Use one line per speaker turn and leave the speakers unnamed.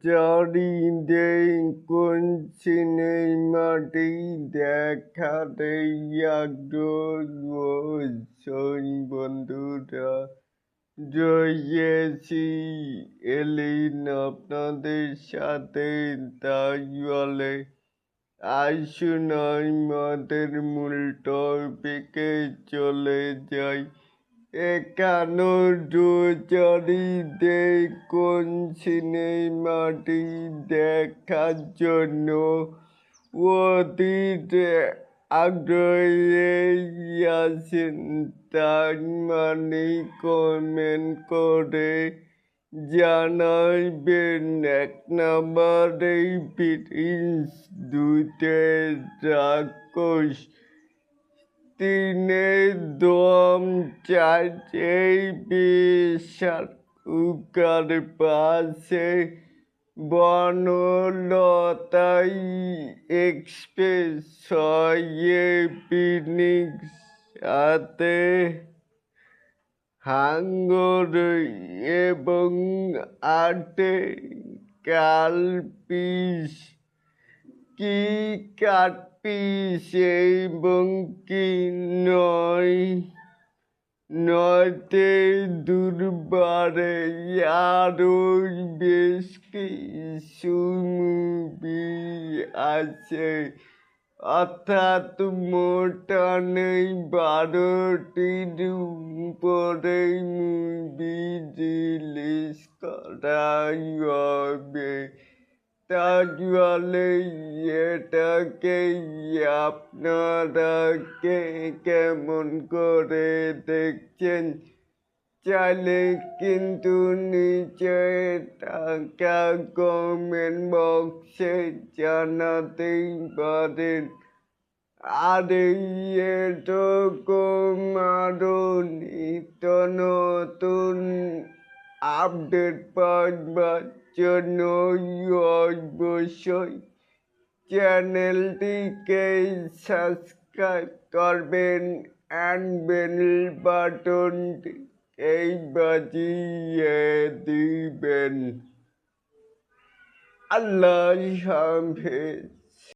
চারিদিকে কোন সিনেমাটি দেখাতে আগ্রহী বন্ধুরা রয়েছি এলিন আপনাদের সাথে। তাই বলে আসুন আমাদের মূল টপিকে চলে যাই। এখানে চারিদিকে কোন সিনেমাটি দেখার জন্য অধীর আগ্রহী আছেন তার মানে কমেন্ট করে জানাবেন। ১ নম্বরে প্রিন্স, ২তে রাক্ষস, ৩ দম, ৪ শাহরুখার পাশে বনলতা এক্সপ্রেস, ৬ ফিনিক্স, ৭ হাঙ্গর এবং ৮ কালপিস। কি কাটপিস এবং কি নয়, ৯তে দুর্বারে আরও বেশ কিছু মুভি আছে, অর্থাৎ মোট নেই ১২টির উপরে মুভি রিলিজ করা হবে। তাহলে এটাকে আপনারা কেমন করে দেখছেন চাইলে কিন্তু নিচে থাকা কমেন্ট বক্সে জানাতেই পারেন। আর এরকম আরও নিত্য নতুন আপডেট পাওয়ার জন্য অবশ্যই চ্যানেলটিকে সাবস্ক্রাইব করবেন অ্যান্ড বেল বাটনটি বাজিয়ে দিবেন। আল্লাহ হাফেজ।